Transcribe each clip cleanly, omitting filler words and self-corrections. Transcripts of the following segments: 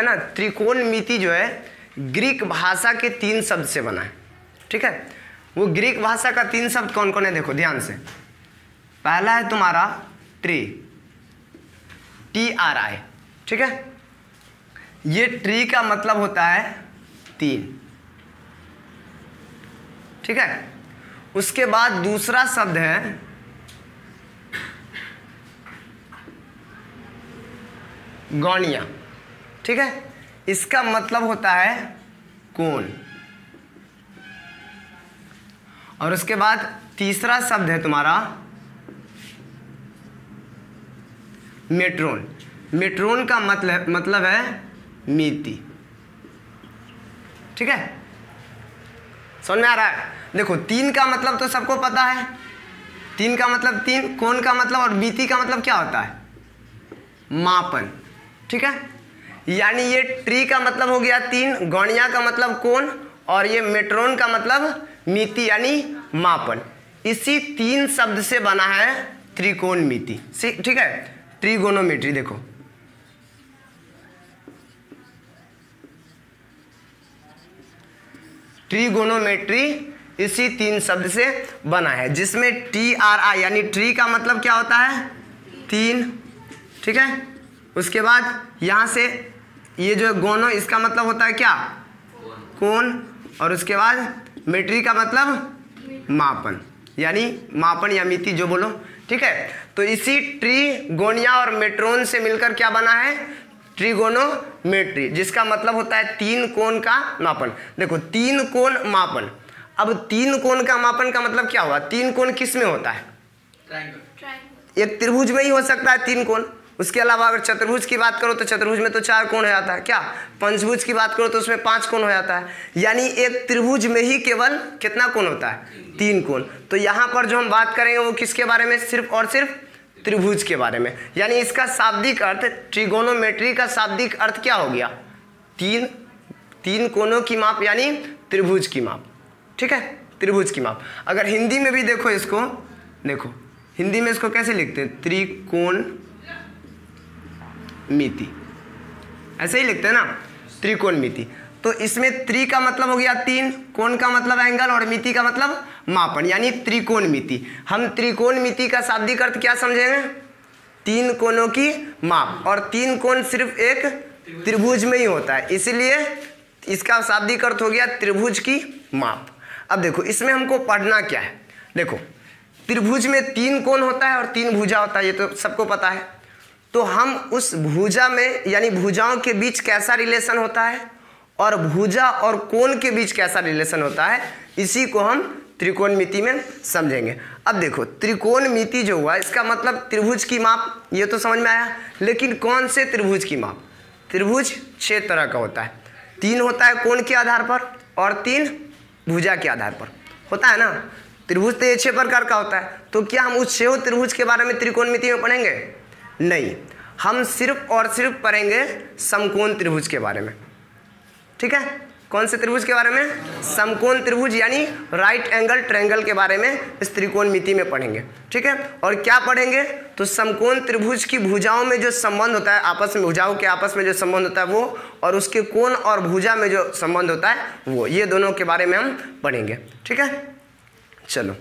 है ना, त्रिकोणमिति जो है ग्रीक भाषा के 3 शब्द से बना है। ठीक है, वो ग्रीक भाषा का 3 शब्द कौन कौन है, देखो ध्यान से। पहला है तुम्हारा ट्री, TRI। ठीक है, ये ट्री का मतलब होता है 3। ठीक है, उसके बाद दूसरा शब्द है गौणिया। ठीक है, इसका मतलब होता है कोण। और उसके बाद तीसरा शब्द है तुम्हारा मेट्रोन। मेट्रोन का मतलब है मिति। ठीक है, समझ में आ रहा है? देखो 3 का मतलब तो सबको पता है, 3 का मतलब 3, कोण का मतलब, और मिति का मतलब क्या होता है, मापन। ठीक है, यानी ये ट्री का मतलब हो गया 3, गौणिया का मतलब कोण, और ये मेट्रोन का मतलब मिति यानी मापन। इसी 3 शब्द से बना है त्रिकोणमिति। ठीक है, ट्रिगोनोमेट्री। देखो ट्रिगोनोमेट्री इसी 3 शब्द से बना है, जिसमें TRI यानी ट्री का मतलब क्या होता है, 3। ठीक है, उसके बाद यहाँ से ये जो गोनो, इसका मतलब होता है क्या, कोण, और उसके बाद मेट्री का मतलब मापन, यानी मापन या मिति जो बोलो। ठीक है, तो इसी ट्री, गोनिया और मेट्रोन से मिलकर क्या बना है, ट्रिगोनोमेट्री, जिसका मतलब होता है 3 कोण का मापन। देखो 3 कोण मापन, अब 3 कोण का मापन का मतलब क्या हुआ, 3 कोण किस में होता है, एक त्रिभुज में ही हो सकता है 3 कोण। उसके अलावा अगर चतुर्भुज की बात करो तो चतुर्भुज में तो 4 कोण हो जाता है, क्या पंचभुज की बात करो तो उसमें 5 कोण हो जाता है, यानी एक त्रिभुज में ही केवल कितना कोण होता है, 3 कोण। तो यहाँ पर जो हम बात करेंगे वो किसके बारे में, सिर्फ और सिर्फ त्रिभुज के बारे में। यानी इसका शाब्दिक अर्थ, ट्रिगोनोमेट्री का शाब्दिक अर्थ क्या हो गया, 3 कोणों की माप, यानी त्रिभुज की माप। ठीक है, त्रिभुज की माप। अगर हिंदी में भी देखो इसको, देखो हिंदी में इसको कैसे लिखते हैं, त्रिकोण मिति, ऐसे ही लिखते हैं ना, त्रिकोणमिति। तो इसमें त्रि का मतलब हो गया 3, कोण का मतलब एंगल, और मिति का मतलब मापन, यानी त्रिकोणमिति। हम त्रिकोणमिति का शाब्दिक अर्थ क्या समझेंगे, 3 कोणों की माप, और 3 कोण सिर्फ एक त्रिभुज में ही होता है, इसलिए इसका शाब्दिक अर्थ हो गया त्रिभुज की माप। अब देखो इसमें हमको पढ़ना क्या है, देखो त्रिभुज में 3 कोण होता है और 3 भुजा होता है, ये तो सबको पता है। तो हम उस भुजा में, यानी भुजाओं के बीच कैसा रिलेशन होता है और भुजा और कोण के बीच कैसा रिलेशन होता है, इसी को हम त्रिकोणमिति में समझेंगे। अब देखो त्रिकोणमिति जो हुआ, इसका मतलब त्रिभुज की माप, ये तो समझ में आया, लेकिन कौन से त्रिभुज की माप, त्रिभुज 6 तरह का होता है, 3 होता है कोण के आधार पर और 3 भुजा के आधार पर होता है ना। त्रिभुज तो ये 6 प्रकार का होता है, तो क्या हम उस 6 त्रिभुज के बारे में त्रिकोणमिति में पढ़ेंगे, नहीं, हम सिर्फ और सिर्फ पढ़ेंगे समकोण त्रिभुज के बारे में। ठीक है, कौन से त्रिभुज के बारे में, समकोण त्रिभुज, यानी राइट एंगल ट्रायंगल के बारे में इस त्रिकोणमिति में पढ़ेंगे। ठीक है, और क्या पढ़ेंगे, तो समकोण त्रिभुज की भुजाओं में जो संबंध होता है, आपस में भुजाओं के आपस में जो संबंध होता है वो, और उसके कोण और भुजा में जो संबंध होता है वो, ये दोनों के बारे में हम पढ़ेंगे। ठीक है, चलो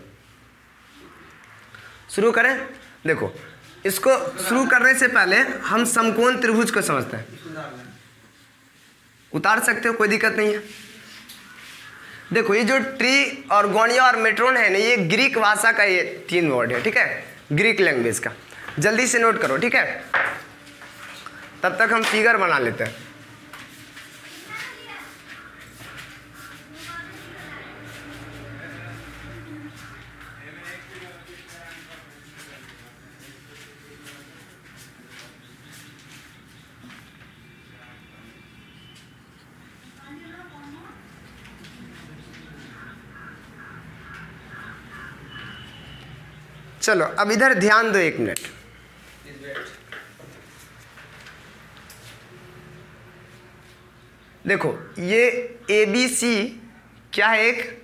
शुरू करें। देखो इसको शुरू करने से पहले हम समकोण त्रिभुज को समझते हैं। उतार सकते हो, कोई दिक्कत नहीं है। देखो ये जो ट्री और गोनिया और मेट्रोन है ना, ये ग्रीक भाषा का ये 3 वर्ड है। ठीक है, ग्रीक लैंग्वेज का, जल्दी से नोट करो। ठीक है, तब तक हम फिगर बना लेते हैं। चलो अब इधर ध्यान दो 1 मिनट। देखो ये ABC क्या है, एक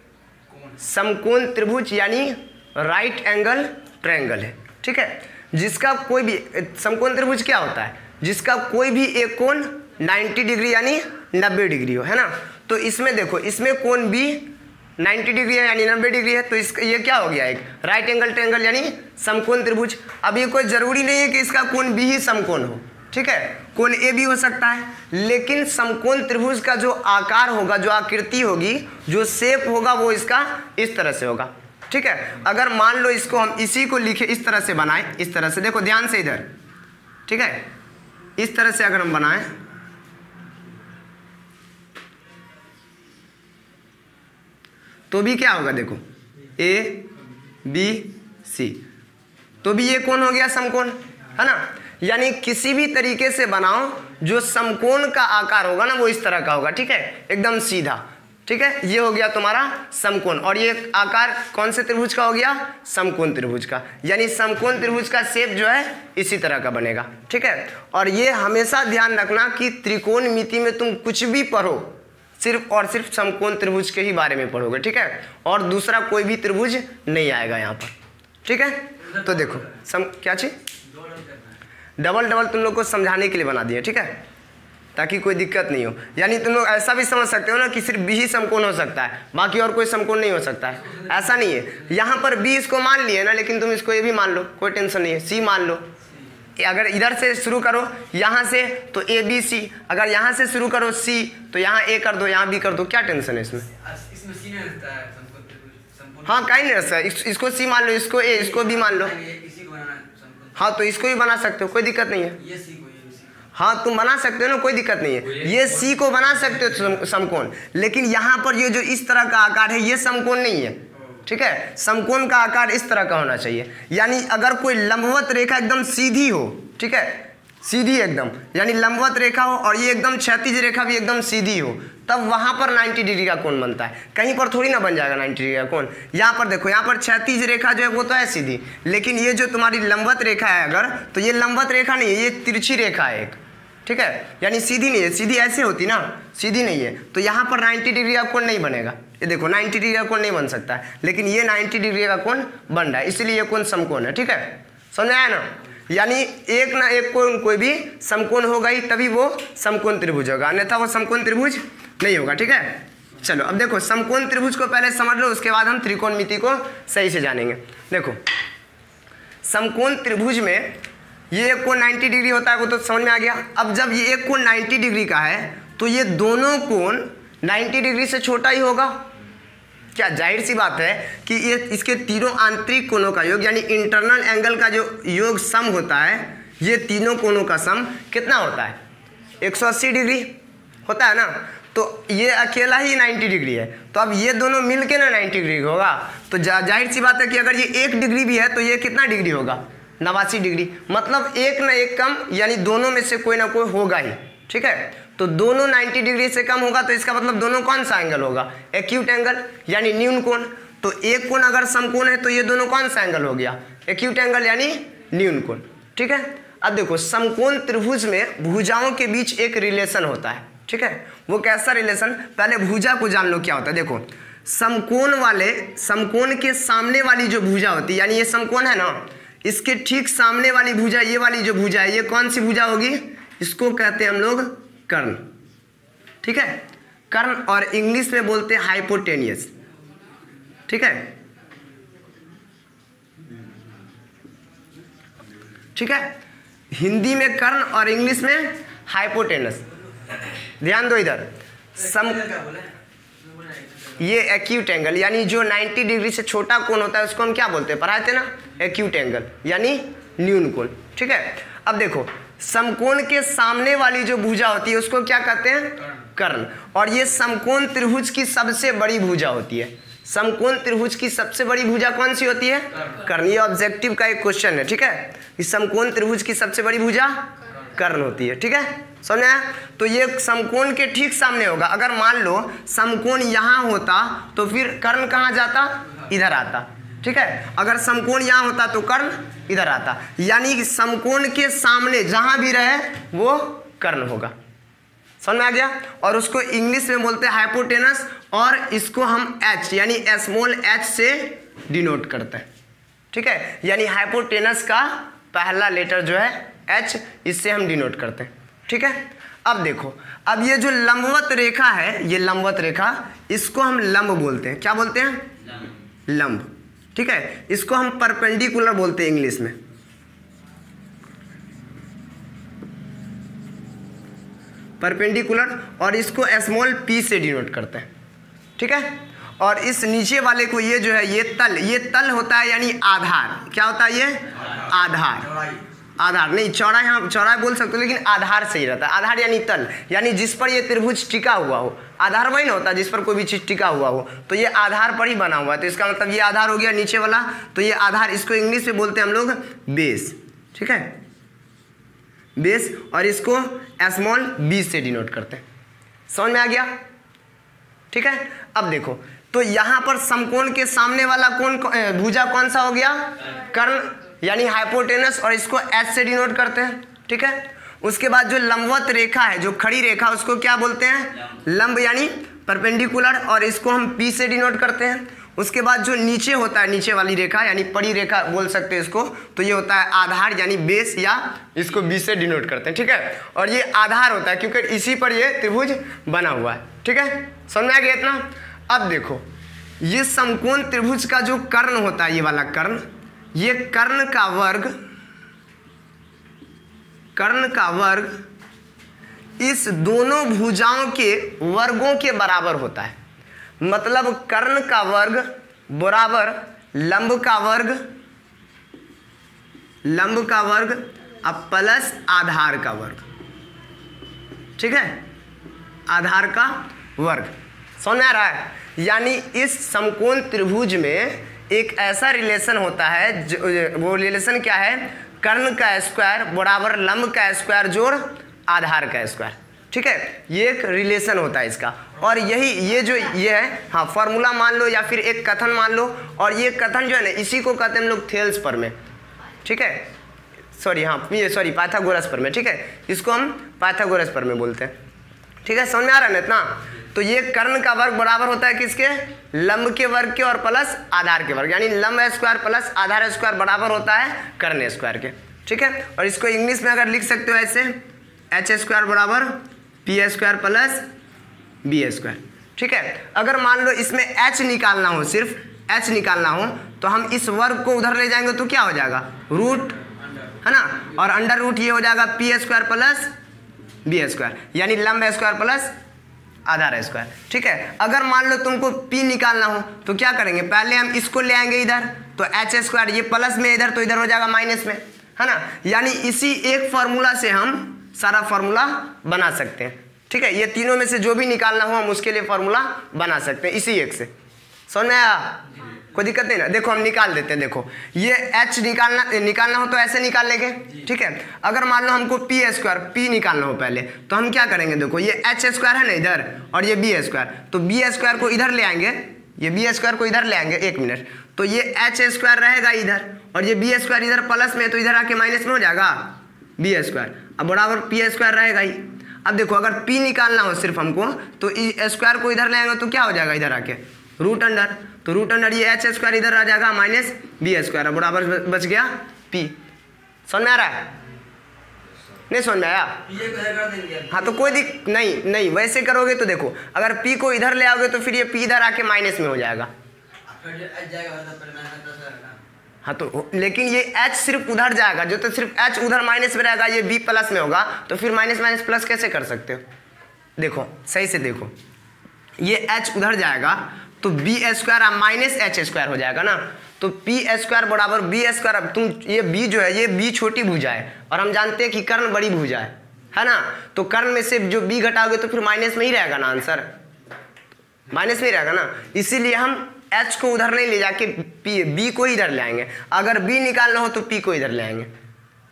समकोण त्रिभुज यानी राइट एंगल ट्रायंगल है। ठीक है, जिसका कोई भी, समकोण त्रिभुज क्या होता है, जिसका कोई भी एक कोण 90 डिग्री यानी 90 डिग्री हो, है ना। तो इसमें देखो, इसमें कोण बी 90 डिग्री है यानी 90 डिग्री है, तो ये क्या हो गया, एक राइट एंगल ट्रायंगल यानी समकोण त्रिभुज। अब ये कोई जरूरी नहीं है कि इसका कोण बी ही समकोण हो, ठीक है, कोण ए भी हो सकता है, लेकिन समकोण त्रिभुज का जो आकार होगा, जो आकृति होगी, जो शेप होगा, वो इसका इस तरह से होगा, ठीक है। अगर मान लो इसको हम इसी को लिखे, इस तरह से बनाएं, इस तरह से, देखो ध्यान से इधर, ठीक है, इस तरह से अगर हम बनाएं तो भी क्या होगा, देखो ए बी सी, तो भी ये कोण हो गया समकोण, है ना। यानी किसी भी तरीके से बनाओ, जो समकोण का आकार होगा ना वो इस तरह का होगा, ठीक है, एकदम सीधा, ठीक है। ये हो गया तुम्हारा समकोण, और ये आकार कौन से त्रिभुज का हो गया, समकोण त्रिभुज का। यानी समकोण त्रिभुज का शेप जो है इसी तरह का बनेगा, ठीक है। और ये हमेशा ध्यान रखना कि त्रिकोणमिति में तुम कुछ भी पढ़ो, सिर्फ और सिर्फ समकोण त्रिभुज के ही बारे में पढ़ोगे, ठीक है, और दूसरा कोई भी त्रिभुज नहीं आएगा यहाँ पर, ठीक है। तो देखो क्या चीज, डबल तुम लोग को समझाने के लिए बना दिया, ठीक है, ताकि कोई दिक्कत नहीं हो। यानी तुम लोग ऐसा भी समझ सकते हो ना कि सिर्फ बी ही समकोण हो सकता है, बाकी और कोई समकोण नहीं हो सकता है, ऐसा नहीं है। यहाँ पर बी इसको मान लिए ना, लेकिन तुम इसको ये भी मान लो, कोई टेंशन नहीं है, सी मान लो। अगर इधर से शुरू करो यहाँ से तो ए बी सी, अगर यहाँ से शुरू करो सी तो यहाँ ए कर दो, यहाँ बी कर दो, क्या टेंशन है इसमें। सी नहीं रहता है समकोण, हाँ कहीं नहीं रहता है, इसको सी मान लो, इसको ए, इसको बी मान लो, हाँ तो इसको भी बना सकते हो, कोई दिक्कत नहीं है। हाँ तुम बना सकते हो ना, कोई दिक्कत नहीं है, ये सी को बना सकते हो समकोण, लेकिन यहाँ पर ये जो इस तरह का आकार है ये समकोण नहीं है, ठीक है। समकोण का आकार इस तरह का होना चाहिए। यानी अगर कोई लंबवत रेखा एकदम सीधी हो, ठीक है, सीधी एकदम, यानी लंबवत रेखा हो और ये एकदम क्षैतिज रेखा भी एकदम सीधी हो, तब वहां पर 90 डिग्री का कोण बनता है, कहीं पर थोड़ी ना बन जाएगा 90 डिग्री का कोण। यहाँ पर देखो, यहाँ पर क्षैतिज रेखा जो है वो तो है सीधी, लेकिन ये जो तुम्हारी लंबवत रेखा है अगर, तो ये लंबवत रेखा नहीं है, ये तिरछी रेखा है एक, ठीक है, यानी सीधी नहीं है, सीधी ऐसे होती ना, सीधी नहीं है, तो यहाँ पर 90 डिग्री का कोण नहीं बनेगा। ये देखो 90 डिग्री का कोण नहीं बन सकता है, लेकिन ये 90 डिग्री का कोण बन रहा है, इसलिए ये कोण समकोण है, ठीक है, समझ आया ना। यानी एक ना एक कोण, कोई भी समकोण होगा ही तभी वो समकोण त्रिभुज होगा, अन्यथा वो समकोण त्रिभुज नहीं होगा, ठीक है। चलो अब देखो, समकोण त्रिभुज को पहले समझ लो, उसके बाद हम त्रिकोणमिति को सही से जानेंगे। देखो समकोण त्रिभुज में ये एक कोण 90 डिग्री होता है, वो तो समझ में आ गया। अब जब ये एक कोण 90 डिग्री का है तो ये दोनों कोण 90 डिग्री से छोटा ही होगा, क्या जाहिर सी बात है कि ये इसके तीनों आंतरिक कोणों का योग, यानी इंटरनल एंगल का जो योग सम होता है, ये तीनों कोणों का सम कितना होता है, 180 डिग्री होता है ना। तो ये अकेला ही 90 डिग्री है, तो अब ये दोनों मिलके ना 90 डिग्री होगा, तो जाहिर सी बात है कि अगर ये 1 डिग्री भी है तो ये कितना डिग्री होगा, 89 डिग्री। मतलब एक ना एक कम, यानी दोनों में से कोई ना कोई होगा ही, ठीक है। तो दोनों 90 डिग्री से कम होगा, तो इसका मतलब दोनों कौन सा एंगल होगा, एक्यूट एंगल, यानी न्यून कोण। तो एक कोण अगर समकोण है तो ये दोनों कौन सा एंगल हो गया, एक्यूट एंगल यानी न्यून कोण, ठीक है। अब देखो समकोण त्रिभुज में भुजाओं के बीच एक रिलेशन होता है, ठीक है। वो कैसा रिलेशन, पहले भुजा को जान लो क्या होता है। देखो समकोण के सामने वाली जो भुजा होती है, यानी ये समकोण है ना, इसके ठीक सामने वाली भुजा, ये वाली जो भुजा है, ये कौन सी भुजा होगी, इसको कहते हैं हम लोग कर्ण, ठीक है, कर्ण, और इंग्लिश में बोलते हैं हाइपोटेनियस, ठीक है, ठीक है। हिंदी में कर्ण और इंग्लिश में हाइपोटेनस। ध्यान दो इधर, ये एक्यूट एंगल, यानी जो 90 डिग्री से छोटा कोण होता है उसको हम क्या बोलते हैं, पढ़ाए थे ना, एक्यूट एंगल यानी न्यून कोण, ठीक है। अब देखो समकोण के सामने वाली जो भुजा होती है उसको क्या कहते हैं, कर्ण, और ये समकोण त्रिभुज की सबसे बड़ी भुजा होती है। समकोण त्रिभुज की सबसे बड़ी भुजा कौन सी होती है, कर्ण। ये ऑब्जेक्टिव का एक क्वेश्चन है, ठीक है, इस समकोण त्रिभुज की सबसे बड़ी भुजा कर्ण होती है, ठीक है, समझ आया। तो ये समकोण के ठीक सामने होगा। अगर मान लो समकोण यहाँ होता तो फिर कर्ण कहाँ जाता, इधर आता, ठीक है। अगर समकोण यहाँ होता तो कर्ण इधर आता, यानी समकोण के सामने जहां भी रहे वो कर्ण होगा, समझ में आ गया। और उसको इंग्लिश में बोलते हैं हाइपोटेनस, और इसको हम एच यानी स्मॉल एच से डिनोट करते हैं, ठीक है। यानी हाइपोटेनस का पहला लेटर जो है एच, इससे हम डिनोट करते हैं, ठीक है। अब देखो, अब ये जो लंबवत रेखा है, ये लंबवत रेखा, इसको हम लंब बोलते हैं। क्या बोलते हैं? लंब। ठीक है, इसको हम परपेंडिकुलर बोलते हैं इंग्लिश में। परपेंडिकुलर, और इसको स्मॉल p से डिनोट करते हैं। ठीक है, और इस नीचे वाले को, ये जो है ये तल होता है, यानी आधार। क्या होता है ये? आधार। आधार नहीं, चौड़ा, यहाँ चौड़ा बोल सकते हो, लेकिन आधार सही रहता है। आधार यानी तल, यानी जिस पर ये त्रिभुज टिका हुआ हो। आधार वही ना होता है जिस पर कोई भी चीज टिका हुआ हो, तो ये आधार पर ही बना हुआ है। तो इसका मतलब ये आधार हो गया नीचे वाला, तो ये आधार, इसको इंग्लिश में बोलते हैं हम लोग बेस। ठीक है, बेस, और इसको स्मॉल b से डिनोट करते हैं। समझ में आ गया? ठीक है, अब देखो, तो यहाँ पर समकोण के सामने वाला कोण, भुजा कौन सा हो गया? कर्ण, यानी हाइपोटेनस, और इसको h से डिनोट करते हैं। ठीक है, उसके बाद जो लंबवत रेखा है, जो खड़ी रेखा, उसको क्या बोलते हैं? लंब, यानी परपेंडिकुलर, और इसको हम p से डिनोट करते हैं। उसके बाद जो नीचे होता है, नीचे वाली रेखा, यानी पड़ी रेखा बोल सकते हैं इसको, तो ये होता है आधार, यानी बेस, या इसको b से डिनोट करते हैं। ठीक है, और ये आधार होता है क्योंकि इसी पर ये त्रिभुज बना हुआ है। ठीक है, समझ में आ गया इतना? अब देखो, ये समकोण त्रिभुज का जो कर्ण होता है, ये वाला कर्ण, ये कर्ण का वर्ग इस दोनों भुजाओं के वर्गों के बराबर होता है। मतलब कर्ण का वर्ग बराबर लंब का वर्ग अब प्लस आधार का वर्ग। ठीक है, आधार का वर्ग। समझ आ रहा है? यानी इस समकोण त्रिभुज में एक ऐसा रिलेशन होता है, वो रिलेशन क्या है? कर्ण का स्क्वायर बराबर लंब का स्क्वायर जोड़ आधार का स्क्वायर। ठीक है, ये एक रिलेशन होता है इसका, और यही ये है, हाँ, फॉर्मूला मान लो या फिर एक कथन मान लो, और ये कथन जो है ना, इसी को कहते हैं हम लोग थेल्स प्रमेय। ठीक है, पाइथागोरस प्रमेय। ठीक है, इसको हम पाइथागोरस प्रमेय बोलते हैं। ठीक है, समझ में आ रहा है ना इतना? तो ये कर्ण का वर्ग बराबर होता है किसके? लंब के वर्ग के और प्लस आधार के वर्ग, यानी लंब स्क्वायर प्लस आधार स्क्वायर बराबर होता है कर्ण स्क्वायर के। ठीक है, और इसको इंग्लिश में अगर लिख सकते हो ऐसे, एच स्क्वायर बराबर P square plus B square. ठीक है, अगर मान लो इसमें h निकालना हो, सिर्फ h निकालना हो, तो हम इस वर्ग को उधर ले जाएंगे तो क्या हो जाएगा? रूट, है ना, और अंडर रूट ये हो जाएगा P square plus B square, यानी लंब स्क्वायर प्लस आधार स्क्वायर। ठीक है, अगर मान लो तुमको p निकालना हो तो क्या करेंगे? पहले हम इसको ले आएंगे इधर, तो एच स्क्वायर, ये प्लस में इधर, तो इधर हो जाएगा माइनस में, है ना। यानी इसी एक फार्मूला से हम सारा फार्मूला बना सकते हैं। ठीक है, ये तीनों में से जो भी निकालना हो हम उसके लिए फार्मूला बना सकते हैं इसी एक से। समझ में आया? कोई दिक्कत नहीं ना? देखो हम निकाल देते हैं। देखो ये h निकालना हो तो ऐसे निकाल लेंगे। ठीक है, अगर मान लो हमको पी स्क्वायर p निकालना हो पहले, तो हम क्या करेंगे? देखो ये h स्क्वायर है ना इधर, और ये b स्क्वायर, तो b स्क्वायर को इधर ले आएंगे, ये b स्क्वायर को इधर ले आएंगे, एक मिनट, तो ये h स्क्वायर रहेगा इधर, और ये b स्क्वायर इधर प्लस में, तो इधर आके माइनस में हो जाएगा b स्क्वायर, अब बराबर p स्क्वायर रहेगा ही। अब देखो अगर p निकालना हो सिर्फ हमको, तो स्क्वायर को इधर ले आएंगे तो क्या हो जाएगा? इधर आके रूट अंडर, तो रूट अंडर ये h स्क्वायर इधर आ जाएगा माइनस बी स्क्वायर, बराबर बच गया p। समझ में आ रहा है? नहीं समझ में आया? हाँ, तो कोई नहीं वैसे करोगे तो देखो, अगर p को इधर ले आओगे तो फिर ये p इधर आके माइनस में हो जाएगा। हाँ, तो लेकिन ये h सिर्फ उधर जाएगा, जो तो सिर्फ h उधर माइनस में रहेगा, ये b प्लस में होगा, तो फिर माइनस माइनस प्लस कैसे कर सकते हो? देखो सही से देखो, ये h उधर जाएगा तो b square minus h square हो जाएगा ना, तो p स्क्वायर बराबर b स्क्वायर। अब तुम ये b जो है, ये b छोटी भुजा है, और हम जानते हैं कि कर्ण बड़ी भुजा है ना, तो कर्ण में से जो b घटाओगे तो फिर माइनस में ही रहेगा ना, आंसर माइनस में ही रहेगा ना। इसीलिए हम h को उधर नहीं ले जाके b को इधर ले आएंगे। अगर b निकालना हो तो p को इधर ले आएंगे।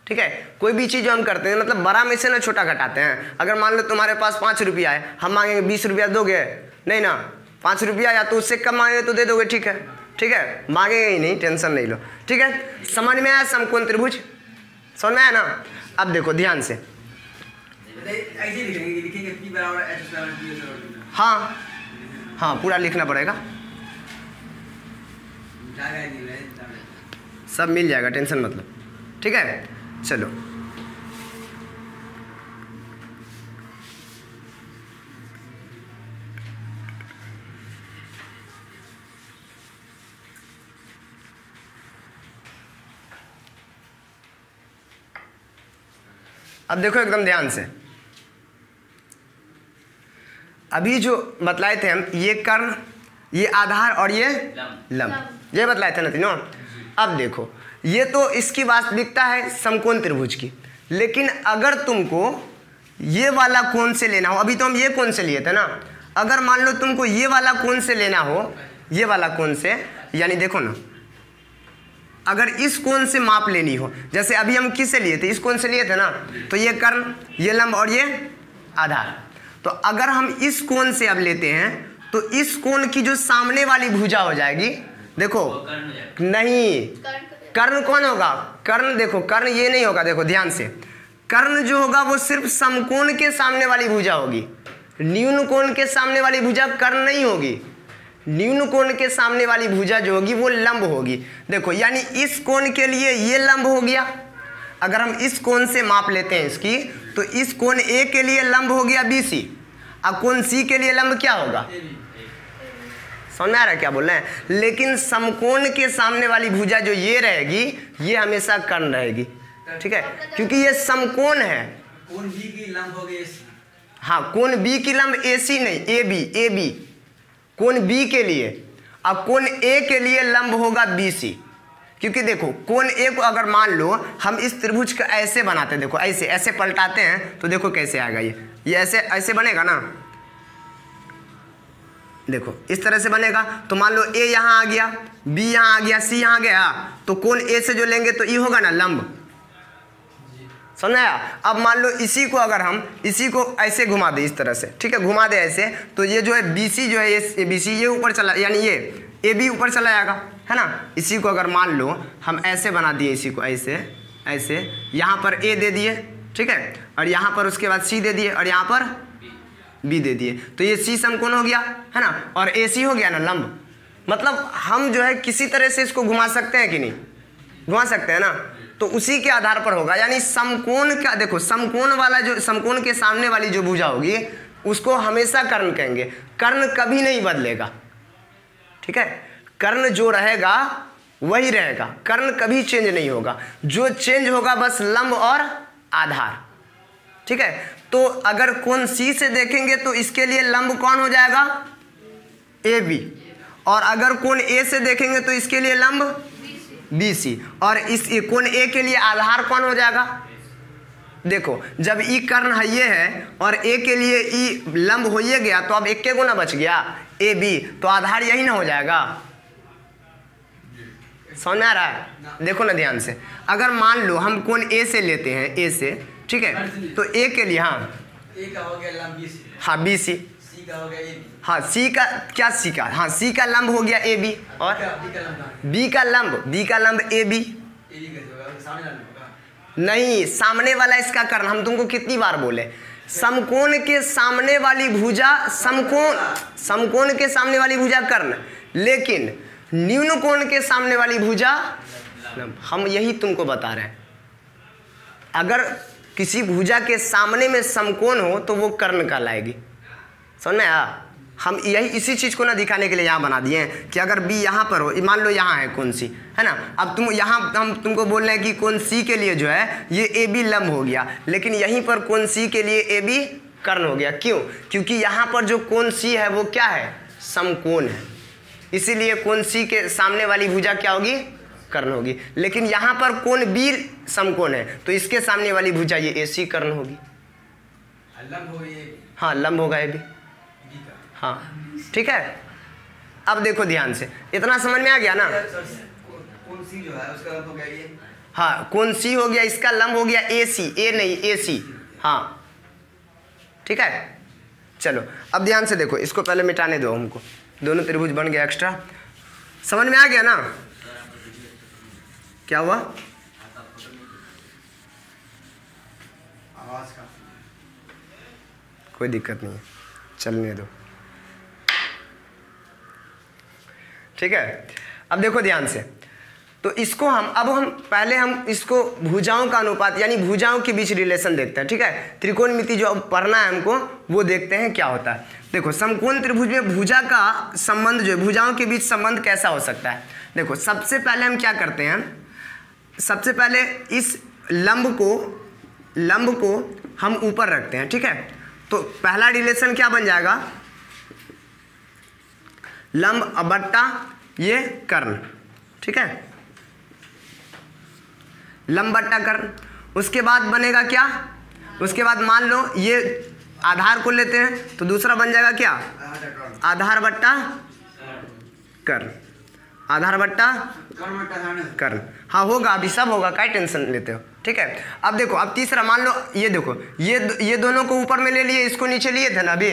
ठीक है, कोई भी चीज़ जो हम करते हैं मतलब बड़ा में से ना छोटा घटाते हैं। अगर मान लो तुम्हारे पास 5 रुपया है, हम मांगेंगे 20 रुपया, दोगे नहीं ना? 5 रुपया या तो उससे कम मांगेंगे तो दे दोगे। ठीक है, मांगेंगे ही नहीं, टेंशन नहीं लो। ठीक है, समझ में आया समकोण त्रिभुज? समझ में आया ना? अब देखो ध्यान से, हाँ पूरा लिखना पड़ेगा, सब मिल जाएगा, टेंशन मतलब। ठीक है, चलो अब देखो एकदम ध्यान से, अभी जो बतलाए थे हम, ये कर्ण, ये आधार और ये लंब, ये बतलाए थे ना तीनों। अब देखो ये तो इसकी वास्तविकता है समकोण त्रिभुज की, लेकिन अगर तुमको ये वाला कोण से लेना हो, अभी तो हम ये कोण से लिए थे ना, अगर मान लो तुमको ये वाला कोण से लेना हो, ये वाला कोण से, यानी देखो ना, अगर इस कोण से माप लेनी हो, जैसे अभी हम किस से लिए थे, इस कोण से लिए थे ना, तो ये कर्ण, ये लंब और ये आधार। तो अगर हम इस कोण से अब लेते हैं तो इस कोण की जो सामने वाली भुजा हो जाएगी, देखो नहीं, कर्ण कौन होगा, कर्ण, देखो कर्ण ये नहीं होगा, देखो ध्यान से, कर्ण जो होगा वो सिर्फ समकोण के सामने वाली भुजा होगी, न्यून कोण के सामने वाली भुजा कर्ण नहीं होगी, न्यून कोण के सामने वाली भुजा जो होगी वो लंब होगी। देखो यानी इस कोण के लिए ये लंब हो गया, अगर हम इस कोण से माप लेते हैं इसकी, तो इस कोण ए के लिए लंब हो गया BC, अब कोण सी के लिए लंब क्या होगा, समझ में आ रहा है क्या बोल रहे हैं। लेकिन समकोण के सामने वाली भुजा जो ये रहेगी, ये हमेशा कर्ण रहेगी, ठीक है, क्योंकि ये समकोण है। कोण बी की लंब हो गई AC। हाँ, कोण बी की लंब AC नहीं, AB, कोण बी के लिए, अब कोण ए के लिए लंब होगा BC, क्योंकि देखो कोण ए को अगर मान लो हम इस त्रिभुज को ऐसे बनाते हैं, देखो ऐसे ऐसे पलटाते हैं तो देखो कैसे आएगा, ये ऐसे ऐसे बनेगा ना, देखो इस तरह से बनेगा। तो मान लो ए यहाँ आ गया, बी यहाँ आ गया, सी यहाँ गया, तो कोण ए से जो लेंगे तो ये होगा ना लंब, समझ आया। अब मान लो इसी को अगर हम इसी को ऐसे घुमा दे इस तरह से, ठीक है, घुमा दे ऐसे, तो ये जो है BC जो है ये BC ये ऊपर चला, यानी ये AB ऊपर चला जाएगा, है ना। इसी को अगर मान लो हम ऐसे बना दिए, इसी को ऐसे ऐसे, यहाँ पर A दे दिए, ठीक है, और यहाँ पर उसके बाद C दे दिए, और यहाँ पर B दे दिए, तो ये C समकोण हो गया, है ना, और AC हो गया ना लंब। मतलब हम जो है किसी तरह से इसको घुमा सकते हैं कि नहीं, घुमा सकते हैं ना, तो उसी के आधार पर होगा। यानी समकोण का, देखो समकोण वाला जो, समकोण के सामने वाली जो भुजा होगी उसको हमेशा कर्ण कहेंगे, कर्ण कभी नहीं बदलेगा, ठीक है, कर्ण जो रहेगा वही रहेगा, कर्ण कभी चेंज नहीं होगा, जो चेंज होगा बस लंब और आधार, ठीक है। तो अगर कोण C से देखेंगे तो इसके लिए लंब कौन हो जाएगा, AB, और अगर कोण A से देखेंगे तो इसके लिए लंब BC, और इस कोण A के लिए आधार कौन हो जाएगा। देखो जब ई कर्ण है ये है और A के लिए ई लंब हो ये गया, तो अब एक के गुना बच गया AB, तो आधार यही ना हो जाएगा, समझ में आ रहा है। देखो ना ध्यान से, अगर मान लो हम कोण A से लेते हैं, A से, ठीक है, तो A के लिए, हाँ A का हो गया लंब BC, हाँ BC, C का हो गया AB, हाँ C का क्या, C का, हाँ C का लंब हो गया AB, और B का लंब AB, सामने लंब होगा नहीं, सामने वाला इसका कर्ण, हम तुमको कितनी बार बोले, समकोण के सामने वाली भुजा समकोण के सामने वाली भुजा कर्ण, लेकिन न्यून कोण के सामने वाली भुजा लंब। हम यही तुमको बता रहे हैं, अगर किसी भुजा के सामने में समकोण हो तो वो कर्ण कहलाएगी, समझ में आया। हम यही इसी चीज़ को ना दिखाने के लिए यहाँ बना दिए हैं कि अगर B यहाँ पर हो, मान लो यहाँ है कोण C, है ना, अब तुम यहाँ हम तुमको बोल रहे हैं कि कोण C के लिए जो है ये AB लंब हो गया, लेकिन यहीं पर कोण C के लिए AB कर्ण हो गया। क्यों, क्योंकि यहाँ पर जो कोण C है वो क्या है, समकोण है, इसीलिए कोण C के सामने वाली भुजा क्या होगी, कर्ण होगी। लेकिन यहाँ पर कोण B समकोण है, तो इसके सामने वाली भुजा ये AC कर्ण होगी, लंब हो गई, हाँ लंब होगा AB, हाँ ठीक है। अब देखो ध्यान से, इतना समझ में आ गया ना। कोण C जो है उसका लंब हो गया ये, हाँ कोण C हो गया, इसका लंब हो गया AC, A नहीं AC, हाँ ठीक है। चलो अब ध्यान से देखो, इसको पहले मिटाने दो हमको, दोनों त्रिभुज बन गया एक्स्ट्रा, समझ में आ गया ना। क्या हुआ, आवाज का कोई दिक्कत नहीं है, चलने दो, ठीक है। अब देखो ध्यान से, तो इसको हम पहले हम इसको भुजाओं का अनुपात यानी भुजाओं के बीच रिलेशन देखते हैं, ठीक है। त्रिकोणमिति जो अब पढ़ना है हमको वो देखते हैं क्या होता है। देखो समकोण त्रिभुज में भुजा का संबंध जो है, भुजाओं के बीच संबंध कैसा हो सकता है। देखो सबसे पहले हम क्या करते हैं, सबसे पहले इस लंब को लंब को हम ऊपर रखते हैं, ठीक है। तो पहला रिलेशन क्या बन जाएगा, लंब बट्टा ये कर्ण, ठीक है, लंब बट्टा कर्ण। उसके बाद बनेगा क्या, उसके बाद मान लो ये आधार को लेते हैं तो दूसरा बन जाएगा क्या, आधार बट्टा कर्ण, आधार बट्टा कर्ण। हाँ होगा, अभी सब होगा, काय टेंशन लेते हो, ठीक है। अब देखो, अब तीसरा मान लो, ये देखो ये दोनों को ऊपर में ले लिए, इसको नीचे लिए थे ना अभी।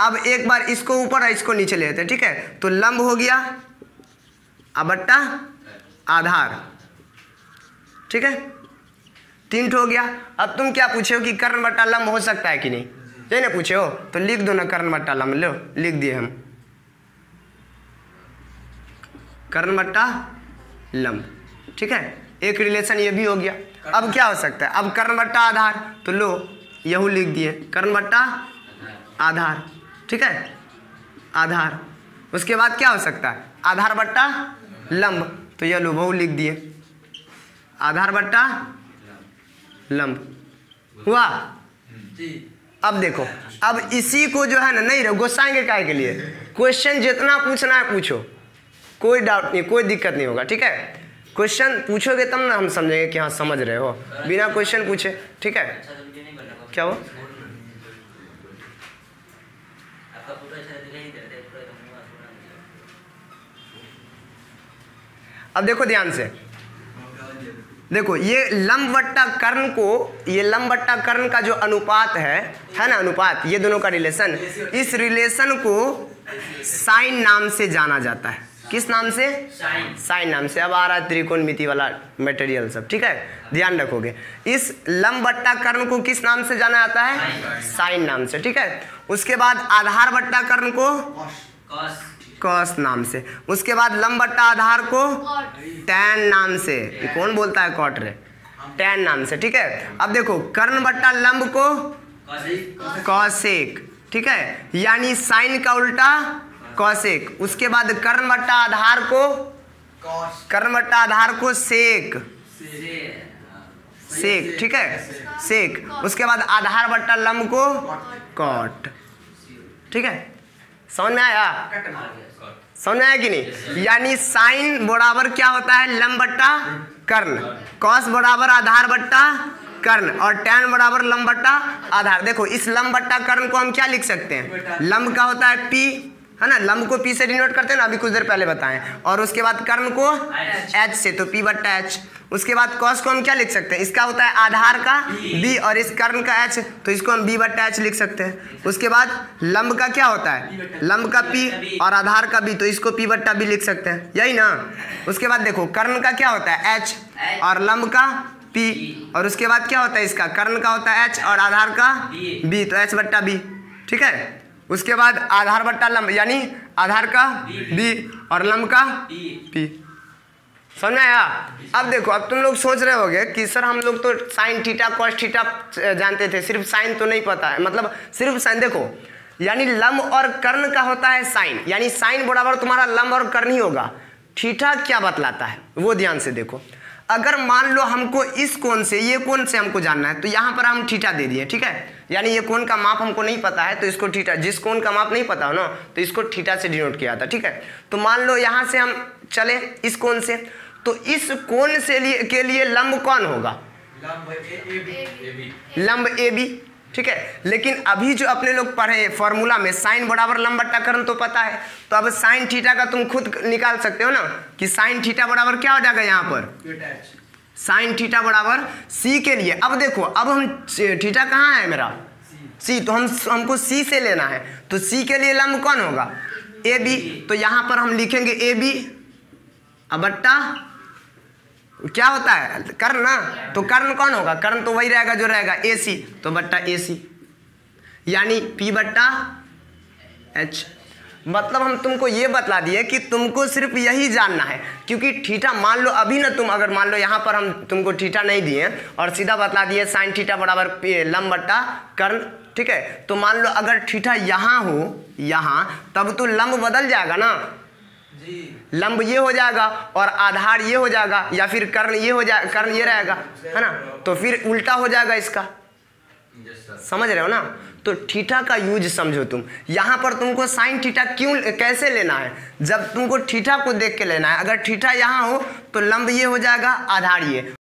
अब एक बार इसको ऊपर और इसको नीचे ले लेते हैं, ठीक है। तो लंब हो गया बट्टा आधार, ठीक है, 3 हो गया। अब तुम क्या पूछे हो कि कर्ण बट्टा लंब हो सकता है कि नहीं, ये ना पूछे हो, तो लिख दो ना कर्ण बट्टा लंब, लो लिख दिए हम कर्ण बट्टा लंब, ठीक है। एक रिलेशन ये भी हो गया। अब क्या हो सकता है, अब कर्ण बट्टा आधार, तो लो यहू लिख दिए कर्ण बट्टा आधार, ठीक है, आधार। उसके बाद क्या हो सकता है, आधार बट्टा लंब, तो यह लो बहु लिख दिए आधार बट्टा लंब हुआ। अब देखो, अब इसी को जो है ना, नहीं रहो गुस्साएंगे काय के लिए, क्वेश्चन जितना पूछना है पूछो, कोई डाउट नहीं, कोई दिक्कत नहीं होगा, ठीक है। क्वेश्चन पूछोगे तब ना हम समझेंगे कि हाँ समझ रहे हो, बिना क्वेश्चन पूछे, ठीक है। क्या हो, अब देखो ध्यान से, देखो ये लंब बट्टा कर्ण को, ये लंब बट्टा कर्ण का जो अनुपात है ना, अनुपात, ये दोनों का रिलेशन, इस रिलेशन को साइन नाम से जाना जाता है। किस नाम से, साइन नाम से। अब आ रहा है त्रिकोणमिति वाला मटेरियल सब, ठीक है, ध्यान रखोगे। इस लंब बट्टा कर्ण को किस नाम से जाना जाता है, साइन नाम से, ठीक है। उसके बाद आधार बट्टा कर्ण को कॉस नाम से। उसके बाद लंब बट्टा आधार को टैन नाम से, ये कौन बोलता है कॉट रे, टैन नाम से, ठीक है। अब देखो कर्ण बट्टा लंब को कॉसेक, ठीक है, यानी साइन का उल्टा कॉसेक। उसके बाद कर्ण बट्टा आधार को, कर्ण बट्टा आधार को सेक, सेक, ठीक है, सेक। उसके बाद आधार बट्टा लंब को कॉट, ठीक है। समझ में आया, समझ में आया कि नहीं। यानी साइन बराबर क्या होता है, लंब बट्टा कर्ण, कॉस बराबर आधार बट्टा कर्ण, और टैन बराबर लंब बट्टा आधार। देखो इस लंब बट्टा कर्ण को हम क्या लिख सकते हैं, लंब का होता है पी, है ना, लंब को पी से डिनोट करते हैं ना, अभी कुछ देर पहले बताएं। और उसके बाद कर्ण को एच से, तो पी बट्टा एच। उसके बाद कॉस को हम क्या लिख सकते हैं, इसका होता है आधार का बी और इस कर्ण का एच, तो इसको हम बी बट्टा एच लिख सकते हैं। उसके बाद लंब का क्या होता है, लंब का पी और आधार का बी, तो इसको पी बट्टा बी लिख सकते हैं, यही ना। उसके बाद देखो कर्ण का क्या होता है एच और लंब का पी, और उसके बाद क्या होता है, इसका कर्ण का होता है एच और आधार का बी, तो एच बट्टा बी, ठीक है। उसके बाद आधार बट्टा लंब, यानी आधार का बी और लंब का पी। समझ में आया। अब देखो, अब तुम लोग सोच रहे होगे कि सर हम लोग तो साइन थीटा कॉस थीटा जानते थे, सिर्फ साइन तो नहीं पता है, मतलब सिर्फ साइन। देखो यानी लंब और कर्ण का होता है साइन, यानी साइन बराबर तुम्हारा लंब और कर्ण ही होगा। थीटा क्या बतलाता है वो ध्यान से देखो। अगर मान लो हमको इस कोण से, ये कोण से हमको जानना है, तो यहाँ पर हम थीटा दे दिए, ठीक है। यानी ये कोण का माप हमको नहीं पता है, तो इसको थीटा, जिस कोण का माप नहीं पता हो ना, तो इसको थीटा से डिनोट किया था, ठीक है। तो मान लो यहाँ से हम चले इस कोण से, तो इस कोण से के लिए लंब कौन होगा, लंब ए बी, ठीक है। लेकिन अभी जो अपने लोग पढ़े फॉर्मूला में साइन बराबर लंब बट्टा कर्ण तो पता है, तो अब साइन थीटा का तुम खुद निकाल सकते हो ना, कि साइन थीटा बराबर क्या हो जाएगा, यहाँ पर साइन थीटा बराबर सी के लिए। अब देखो, अब हम थीटा कहाँ है मेरा, सी, तो हमको सी से लेना है, तो सी के लिए लंब कौन होगा, ए बी। तो यहाँ पर हम लिखेंगे ए बी बट्टा क्या होता है, कर्ण ना, तो कर्ण कौन होगा, कर्ण तो वही रहेगा जो रहेगा ए सी, तो बट्टा ए सी, यानी पी बट्टा एच। मतलब हम तुमको ये बतला दिए कि तुमको सिर्फ यही जानना है, क्योंकि थीटा मान लो अभी ना तुम, अगर मान लो यहाँ पर हम तुमको थीटा नहीं दिए और सीधा बतला दिए साइन थीटा बराबर लंब बट्टा कर्ण, ठीक है। तो मान लो अगर थीटा यहाँ हो, यहाँ, तब तो लंब बदल जाएगा ना, जी। लंब ये हो जाएगा और आधार ये हो जाएगा, या फिर कर्ण ये हो जाए, कर्ण ये रहेगा, है ना। तो फिर उल्टा हो जाएगा इसका, समझ रहे हो ना। तो थीटा का यूज समझो तुम। यहाँ पर तुमको साइन थीटा क्यों कैसे लेना है, जब तुमको थीटा को देख के लेना है। अगर थीटा यहाँ हो तो लंब ये हो जाएगा, आधार ये।